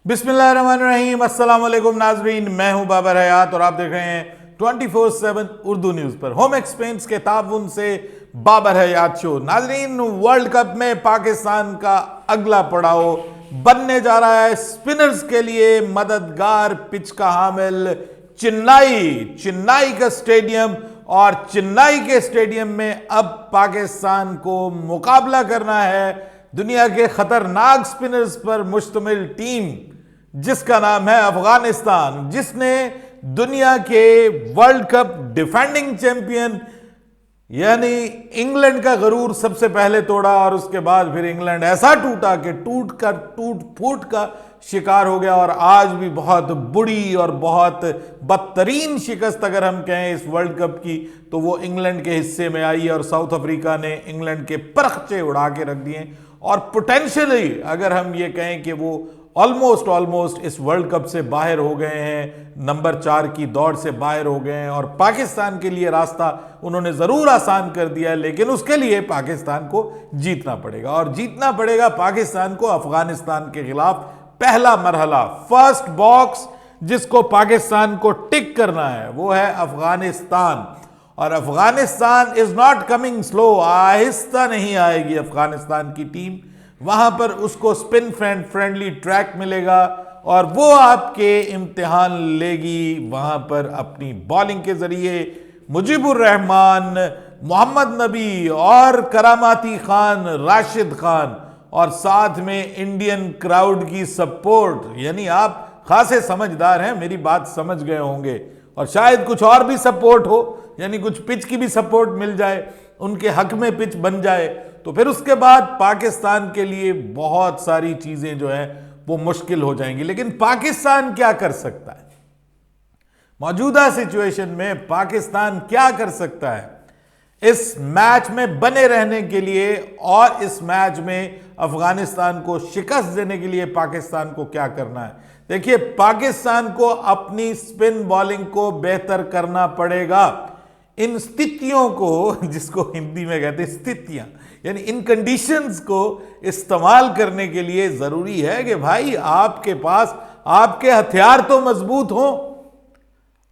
बिस्मिल्लाहिर्रहमानिर्रहीम, अस्सलाम वालेकुम नाजरीन। मैं हूं बाबर हयात और आप देख रहे हैं 24/7 उर्दू न्यूज पर होम एक्सपेंस के ताउन से बाबर हयात शो। नाजरीन, वर्ल्ड कप में पाकिस्तान का अगला पड़ाव बनने जा रहा है स्पिनर्स के लिए मददगार पिच का हामिल चेन्नई का स्टेडियम। और चेन्नई के स्टेडियम में अब पाकिस्तान को मुकाबला करना है दुनिया के खतरनाक स्पिनर्स पर मुश्तमिल टीम जिसका नाम है अफगानिस्तान, जिसने दुनिया के वर्ल्ड कप डिफेंडिंग चैंपियन यानी इंग्लैंड का गरूर सबसे पहले तोड़ा और उसके बाद फिर इंग्लैंड ऐसा टूटा कि टूट फूट का शिकार हो गया। और आज भी बहुत बुरी और बहुत बदतरीन शिकस्त अगर हम कहें इस वर्ल्ड कप की तो वो इंग्लैंड के हिस्से में आई है और साउथ अफ्रीका ने इंग्लैंड के परखचे उड़ा के रख दिए। और पोटेंशियली अगर हम ये कहें कि वो ऑलमोस्ट इस वर्ल्ड कप से बाहर हो गए हैं, नंबर 4 की दौड़ से बाहर हो गए हैं। और पाकिस्तान के लिए रास्ता उन्होंने जरूर आसान कर दिया है, लेकिन उसके लिए पाकिस्तान को जीतना पड़ेगा। और जीतना पड़ेगा पाकिस्तान को अफगानिस्तान के खिलाफ। पहला मरहला, फर्स्ट बॉक्स जिसको पाकिस्तान को टिक करना है वो है अफगानिस्तान। और Afghanistan is not coming slow, आहिस्ता नहीं आएगी अफगानिस्तान की टीम। वहां पर उसको स्पिन फ्रेंडली ट्रैक मिलेगा और वो आपके इम्तिहान लेगी वहां पर अपनी बॉलिंग के जरिए। मुजीबुर रहमान, मोहम्मद नबी और करामाती खान, राशिद खान और साथ में इंडियन क्राउड की सपोर्ट। यानी आप खासे समझदार हैं, मेरी बात समझ गए होंगे। और शायद कुछ और भी सपोर्ट हो, यानी कुछ पिच की भी सपोर्ट मिल जाए, उनके हक में पिच बन जाए, तो फिर उसके बाद पाकिस्तान के लिए बहुत सारी चीजें जो है वो मुश्किल हो जाएंगी। लेकिन पाकिस्तान क्या कर सकता है मौजूदा सिचुएशन में? पाकिस्तान क्या कर सकता है इस मैच में बने रहने के लिए और इस मैच में अफगानिस्तान को शिकस्त देने के लिए पाकिस्तान को क्या करना है? देखिए, पाकिस्तान को अपनी स्पिन बॉलिंग को बेहतर करना पड़ेगा। इन स्थितियों को, जिसको हिंदी में कहते हैं स्थितियां, यानी इन कंडीशंस को इस्तेमाल करने के लिए जरूरी है कि भाई आपके पास आपके हथियार तो मजबूत हों।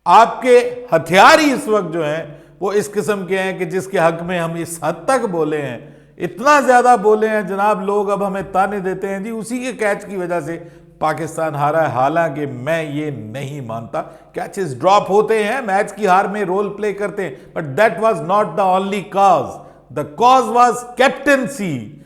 आपके हथियार ही इस वक्त जो हैं वो इस किस्म के हैं कि जिसके हक में हम इस हद तक बोले हैं, इतना ज्यादा बोले हैं जनाब, लोग अब हमें ताने देते हैं जी उसी के कैच की वजह से पाकिस्तान हारा है। हालांकि मैं ये नहीं मानता, कैचेस ड्रॉप होते हैं, मैच की हार में रोल प्ले करते हैं, but that was not the only cause. The cause was captaincy.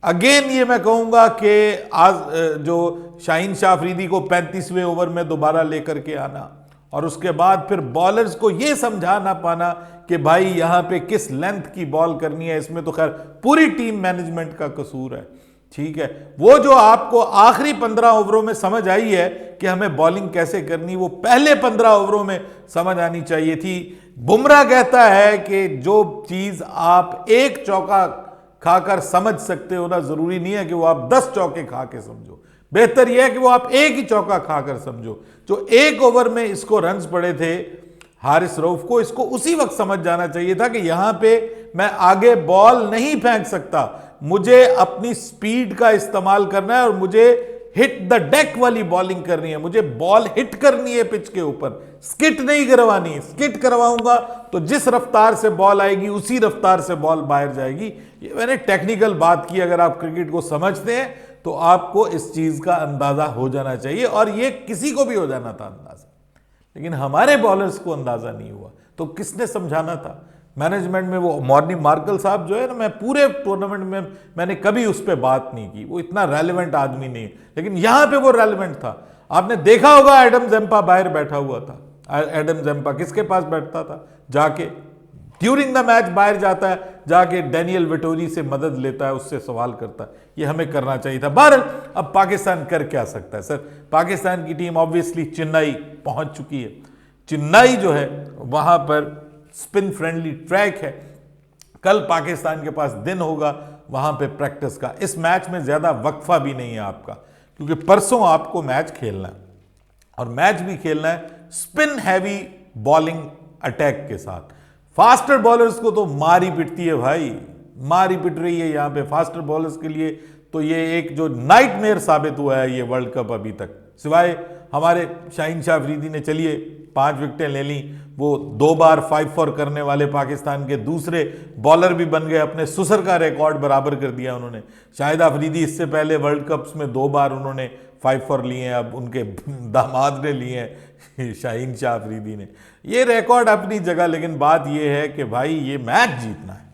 Again ये मैं कहूंगा कि आज जो शाहीन शाह अफरीदी को 35वें ओवर में दोबारा लेकर के आना और उसके बाद फिर बॉलर्स को यह समझा ना पाना कि भाई यहां पे किस लेंथ की बॉल करनी है, इसमें तो खैर पूरी टीम मैनेजमेंट का कसूर है। ठीक है, वो जो आपको आखिरी 15 ओवरों में समझ आई है कि हमें बॉलिंग कैसे करनी, वो पहले 15 ओवरों में समझ आनी चाहिए थी। बुमराह कहता है कि जो चीज आप एक चौका खाकर समझ सकते हो ना, जरूरी नहीं है कि वो आप 10 चौके खा के समझो। बेहतर यह है कि वो आप एक ही चौका खाकर समझो। जो एक ओवर में इसको रन्स पड़े थे हारिस रऊफ को, इसको उसी वक्त समझ जाना चाहिए था कि यहां पे मैं आगे बॉल नहीं फेंक सकता, मुझे अपनी स्पीड का इस्तेमाल करना है और मुझे हिट द डेक वाली बॉलिंग करनी है। मुझे बॉल हिट करनी है पिच के ऊपर, स्किट नहीं करवानी। स्किट करवाऊंगा तो जिस रफ्तार से बॉल आएगी उसी रफ्तार से बॉल बाहर जाएगी। ये मैंने टेक्निकल बात की, अगर आप क्रिकेट को समझते हैं तो आपको इस चीज का अंदाजा हो जाना चाहिए और ये किसी को भी हो जाना था अंदाजा, लेकिन हमारे बॉलर्स को अंदाजा नहीं हुआ। तो किसने समझाना था? मैनेजमेंट में वो मॉर्नी मार्कल साहब जो है ना, मैं पूरे टूर्नामेंट में मैंने कभी उस पर बात नहीं की, वो इतना रेलेवेंट आदमी नहीं है, लेकिन यहां पे वो रेलेवेंट था। आपने देखा होगा एडम जेम्पा बाहर बैठा हुआ था। एडम जेम्पा किसके पास बैठता था? जाके ड्यूरिंग द मैच बाहर जाता है, जाके डैनियल विटोरी से मदद लेता है, उससे सवाल करता है। ये हमें करना चाहिए था। बहरहाल अब पाकिस्तान कर क्या सकता है? सर, पाकिस्तान की टीम ऑब्वियसली चेन्नई पहुंच चुकी है। चेन्नई जो है वहां पर स्पिन फ्रेंडली ट्रैक है। कल पाकिस्तान के पास दिन होगा वहां पे प्रैक्टिस का। इस मैच में ज्यादा वक्फा भी नहीं है आपका, क्योंकि परसों आपको मैच खेलना है और मैच भी खेलना है स्पिन हैवी बॉलिंग अटैक के साथ। फास्टर बॉलर्स को तो मारी पिटती है भाई, मारी पिट रही है यहां पे फास्टर बॉलर्स के लिए। तो ये एक जो नाइटमेयर साबित हुआ है ये वर्ल्ड कप अभी तक, सिवाय हमारे शाहीन शाह अफरीदी ने चलिए 5 विकेटें ले ली, वो 2 बार 5 फॉर करने वाले पाकिस्तान के दूसरे बॉलर भी बन गए, अपने सुसर का रिकॉर्ड बराबर कर दिया उन्होंने। शाहिद अफरीदी इससे पहले वर्ल्ड कप्स में 2 बार उन्होंने 5 फॉर लिए हैं, अब उनके दामाद ने लिए हैं शाहीन शाह अफरीदी ने। ये रिकॉर्ड अपनी जगह, लेकिन बात ये है कि भाई ये मैच जीतना है,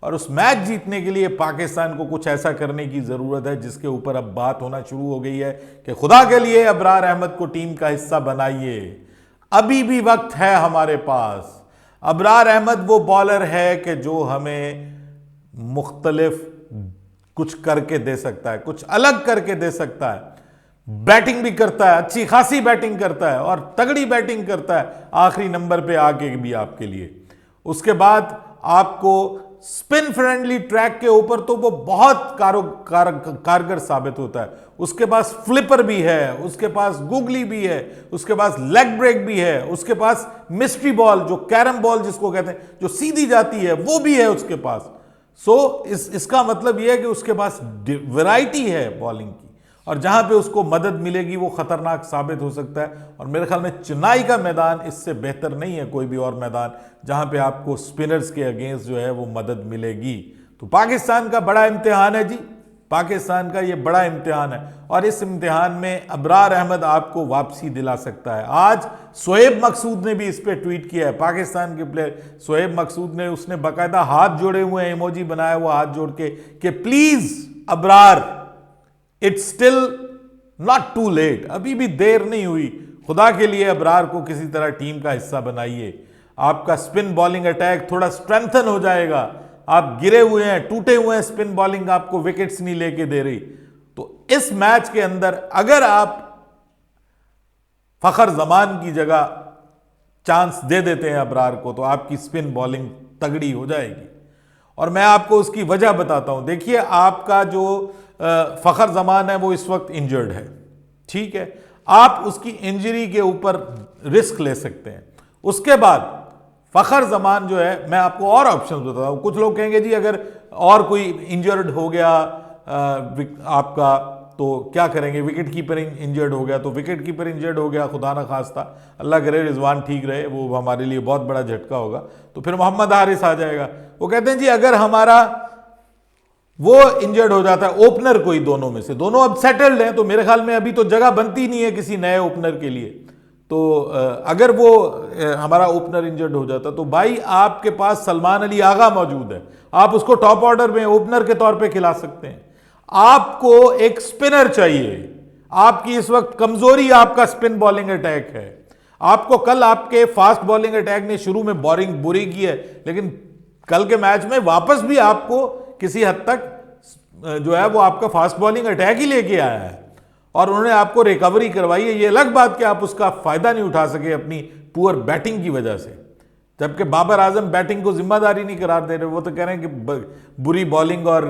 और उस मैच जीतने के लिए पाकिस्तान को कुछ ऐसा करने की ज़रूरत है जिसके ऊपर अब बात होना शुरू हो गई है कि खुदा के लिए अबरार अहमद को टीम का हिस्सा बनाइए। अभी भी वक्त है हमारे पास। अबरार अहमद वो बॉलर है कि जो हमें मुख्तलिफ कुछ करके दे सकता है, कुछ अलग करके दे सकता है। बैटिंग भी करता है, अच्छी खासी बैटिंग करता है और तगड़ी बैटिंग करता है आखिरी नंबर पे आके भी आपके लिए। उसके बाद आपको स्पिन फ्रेंडली ट्रैक के ऊपर तो वो बहुत कारगर साबित होता है। उसके पास फ्लिपर भी है, उसके पास गुगली भी है, उसके पास लेग ब्रेक भी है, उसके पास मिस्ट्री बॉल जो कैरम बॉल जिसको कहते हैं, जो सीधी जाती है, वो भी है उसके पास। इसका मतलब यह है कि उसके पास वैरायटी है बॉलिंग की, और जहां पे उसको मदद मिलेगी वो खतरनाक साबित हो सकता है। और मेरे ख्याल में चेन्नई का मैदान इससे बेहतर नहीं है कोई भी और मैदान जहां पे आपको स्पिनर्स के अगेंस्ट जो है वो मदद मिलेगी। तो पाकिस्तान का बड़ा इम्तिहान है जी, पाकिस्तान का ये बड़ा इम्तिहान है, और इस इम्तिहान में अबरार अहमद आपको वापसी दिला सकता है। आज शोएब मकसूद ने भी इस पर ट्वीट किया है, पाकिस्तान के प्लेयर शोएब मकसूद ने, उसने बाकायदा हाथ जोड़े हुए हैं, इमोजी बनाया हुआ हाथ जोड़ के कि please Abrar, it's still not too late, अभी भी देर नहीं हुई, खुदा के लिए अबरार को किसी तरह टीम का हिस्सा बनाइए। आपका स्पिन बॉलिंग अटैक थोड़ा स्ट्रेंथन हो जाएगा। आप गिरे हुए हैं, टूटे हुए हैं, स्पिन बॉलिंग आपको विकेट्स नहीं लेके दे रही। तो इस मैच के अंदर अगर आप फखर जमान की जगह चांस दे देते हैं अबरार को, तो आपकी स्पिन बॉलिंग तगड़ी हो जाएगी। और मैं आपको उसकी वजह बताता हूं। देखिए, आपका जो फखर जमान है वो इस वक्त इंजर्ड है, ठीक है, आप उसकी इंजरी के ऊपर रिस्क ले सकते हैं। उसके बाद फखर जमान जो है, मैं आपको और ऑप्शन बताता हूं। कुछ लोग कहेंगे जी अगर और कोई इंजर्ड हो गया आपका तो क्या करेंगे, विकेट कीपर इंजर्ड हो गया तो विकेट कीपर इंजर्ड हो गया, खुदा ना खास्ता, अल्लाह करे रिजवान ठीक रहे, वो हमारे लिए बहुत बड़ा झटका होगा, तो फिर मोहम्मद हारिस आ जाएगा। वो कहते हैं जी अगर हमारा वो इंजर्ड हो जाता है, ओपनर कोई दोनों में से, दोनों अब सेटल्ड हैं, तो मेरे ख्याल में अभी तो जगह बनती नहीं है किसी नए ओपनर के लिए, तो अगर वो हमारा ओपनर इंजर्ड हो जाता तो भाई आपके पास सलमान अली आगा मौजूद है, आप उसको टॉप ऑर्डर में ओपनर के तौर पे खिला सकते हैं। आपको एक स्पिनर चाहिए, आपकी इस वक्त कमजोरी आपका स्पिन बॉलिंग अटैक है। आपको कल आपके फास्ट बॉलिंग अटैक ने शुरू में बॉलिंग बुरी की है, लेकिन कल के मैच में वापस भी आपको किसी हद तक जो है वो आपका फास्ट बॉलिंग अटैक ही लेके आया है, और उन्होंने आपको रिकवरी करवाई है। ये अलग बात कि आप उसका फायदा नहीं उठा सके अपनी पुअर बैटिंग की वजह से, जबकि बाबर आजम बैटिंग को जिम्मेदारी नहीं करार दे रहे, वो तो कह रहे हैं कि बुरी बॉलिंग और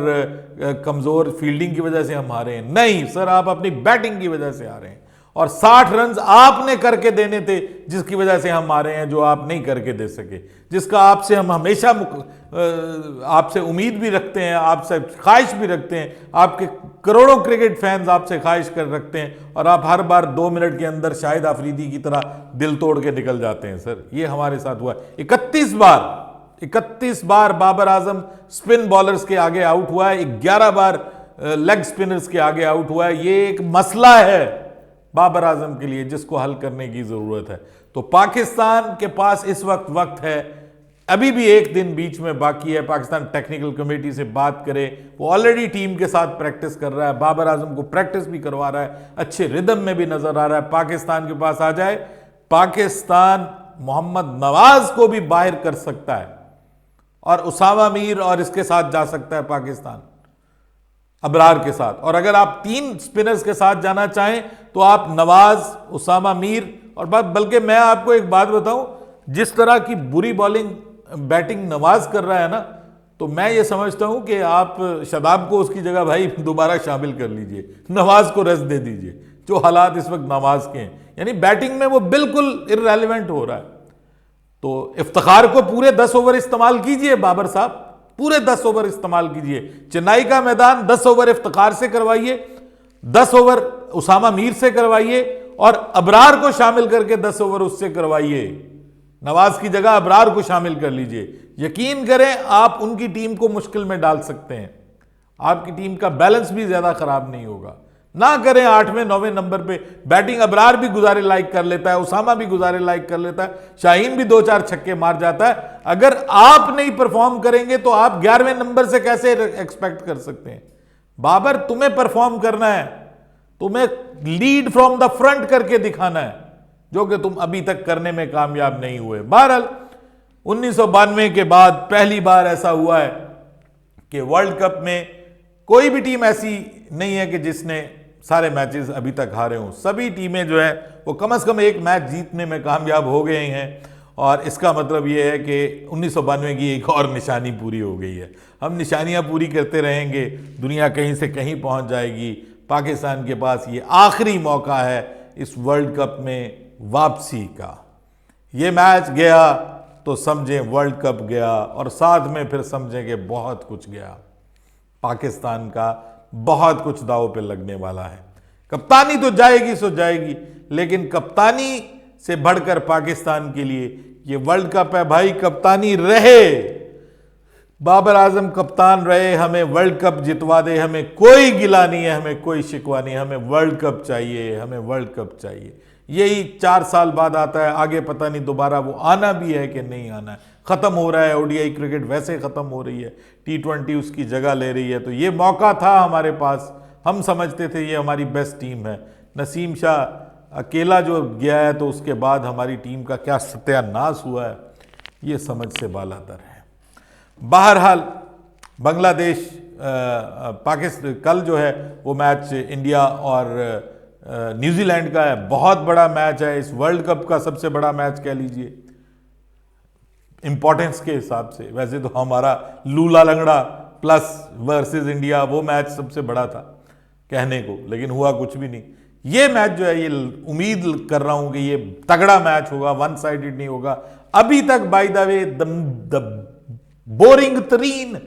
कमजोर फील्डिंग की वजह से हम हारे हैं। नहीं सर, आप अपनी बैटिंग की वजह से हारे हैं, और 60 रन आपने करके देने थे जिसकी वजह से हम हारे हैं, जो आप नहीं करके दे सके, जिसका आपसे हम हमेशा आपसे उम्मीद भी रखते हैं, आपसे ख्वाहिश भी रखते हैं, आपके करोड़ों क्रिकेट फैंस आपसे ख्वाहिश कर रखते हैं, और आप हर बार 2 मिनट के अंदर शाहिद अफरीदी की तरह दिल तोड़ के निकल जाते हैं। सर ये हमारे साथ हुआ, 31 बार बाबर आजम स्पिन बॉलर्स के आगे आउट हुआ है, 11 बार लेग स्पिनर्स के आगे आउट हुआ है। ये एक मसला है बाबर आजम के लिए जिसको हल करने की जरूरत है। तो पाकिस्तान के पास इस वक्त है, अभी भी एक दिन बीच में बाकी है। पाकिस्तान टेक्निकल कमेटी से बात करे, वो ऑलरेडी टीम के साथ प्रैक्टिस कर रहा है, बाबर आजम को प्रैक्टिस भी करवा रहा है, अच्छे रिदम में भी नजर आ रहा है। पाकिस्तान के पास आ जाए, पाकिस्तान मोहम्मद नवाज को भी बाहर कर सकता है, और उसामा मीर और इसके साथ जा सकता है पाकिस्तान अबरार के साथ। और अगर आप 3 स्पिनर्स के साथ जाना चाहें तो आप नवाज, उसामा मीर, और बल्कि मैं आपको एक बात बताऊं, जिस तरह की बुरी बॉलिंग बैटिंग नवाज कर रहा है ना, तो मैं ये समझता हूं कि आप शदाब को उसकी जगह भाई दोबारा शामिल कर लीजिए, नवाज को रेस्ट दे दीजिए, जो हालात इस वक्त नवाज के हैं, यानी बैटिंग में वो बिल्कुल इररेलेवेंट हो रहा है। तो इफ्तिखार को पूरे 10 ओवर इस्तेमाल कीजिए बाबर साहब, पूरे 10 ओवर इस्तेमाल कीजिए। चेन्नई का मैदान 10 ओवर इफ्तिखार से करवाइए, 10 ओवर उसामा मीर से करवाइए, और अबरार को शामिल करके 10 ओवर उससे करवाइए। नवाज की जगह अबरार को शामिल कर लीजिए। यकीन करें आप उनकी टीम को मुश्किल में डाल सकते हैं। आपकी टीम का बैलेंस भी ज्यादा खराब नहीं होगा। ना करें 8वें 9वें नंबर पे बैटिंग। अबरार भी गुजारे लाइक कर लेता है, उसामा भी गुजारे लाइक कर लेता है, शाहीन भी 2-4 छक्के मार जाता है। अगर आप नहीं परफॉर्म करेंगे तो आप 11वें नंबर से कैसे एक्सपेक्ट कर सकते हैं? बाबर, तुम्हें परफॉर्म करना है, तुम्हें लीड फ्रॉम द फ्रंट करके दिखाना है, जो कि तुम अभी तक करने में कामयाब नहीं हुए। बहरहाल 1992 के बाद पहली बार ऐसा हुआ है कि वर्ल्ड कप में कोई भी टीम ऐसी नहीं है कि जिसने सारे मैचेस अभी तक हारे हों। सभी टीमें जो है वो कम से कम एक मैच जीतने में कामयाब हो गए हैं। और इसका मतलब ये है कि 1992 की एक और निशानी पूरी हो गई है। हम निशानियां पूरी करते रहेंगे, दुनिया कहीं से कहीं पहुंच जाएगी। पाकिस्तान के पास ये आखिरी मौका है इस वर्ल्ड कप में वापसी का। ये मैच गया तो समझें वर्ल्ड कप गया, और साथ में फिर समझें कि बहुत कुछ गया। पाकिस्तान का बहुत कुछ दांव पे लगने वाला है। कप्तानी तो जाएगी सो जाएगी, लेकिन कप्तानी से बढ़कर पाकिस्तान के लिए ये वर्ल्ड कप है भाई। कप्तानी रहे, बाबर आजम कप्तान रहे, हमें वर्ल्ड कप जितवा दे। हमें कोई गिला नहीं है, हमें कोई शिकवा नहीं, हमें वर्ल्ड कप चाहिए, हमें वर्ल्ड कप चाहिए। यही 4 साल बाद आता है, आगे पता नहीं दोबारा वो आना भी है कि नहीं आना है। खत्म हो रहा है ओडीआई क्रिकेट, वैसे खत्म हो रही है, T20 उसकी जगह ले रही है। तो ये मौका था हमारे पास, हम समझते थे ये हमारी बेस्ट टीम है। नसीम शाह अकेला जो गया है तो उसके बाद हमारी टीम का क्या सत्यानाश हुआ है, ये समझ से बालातर है। बहरहाल बांग्लादेश पाकिस्तान कल जो है वो मैच इंडिया और न्यूजीलैंड का है। बहुत बड़ा मैच है, इस वर्ल्ड कप का सबसे बड़ा मैच कह लीजिए इंपॉर्टेंस के हिसाब से। वैसे तो हमारा लूला लंगड़ा प्लस वर्सेस इंडिया वो मैच सबसे बड़ा था कहने को, लेकिन हुआ कुछ भी नहीं। ये मैच जो है ये उम्मीद कर रहा हूं कि ये तगड़ा मैच होगा, वन साइडेड नहीं होगा। अभी तक by the way the boring तरीन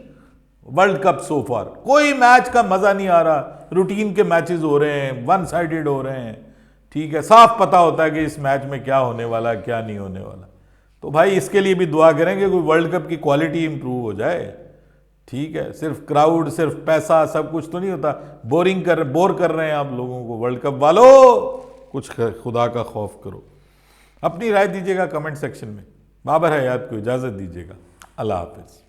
वर्ल्ड कप सो फार। कोई मैच का मजा नहीं आ रहा, रूटीन के मैचेस हो रहे हैं, वन साइडेड हो रहे हैं। ठीक है, साफ पता होता है कि इस मैच में क्या होने वाला है, क्या नहीं होने वाला। तो भाई इसके लिए भी दुआ करेंगे कोई वर्ल्ड कप की क्वालिटी इंप्रूव हो जाए। ठीक है, सिर्फ क्राउड, सिर्फ पैसा, सब कुछ तो नहीं होता। बोर कर रहे हैं आप लोगों को। वर्ल्ड कप वालों, कुछ खुदा का खौफ करो। अपनी राय दीजिएगा कमेंट सेक्शन में। बाबर हयात को इजाजत दीजिएगा। अल्लाह हाफिज।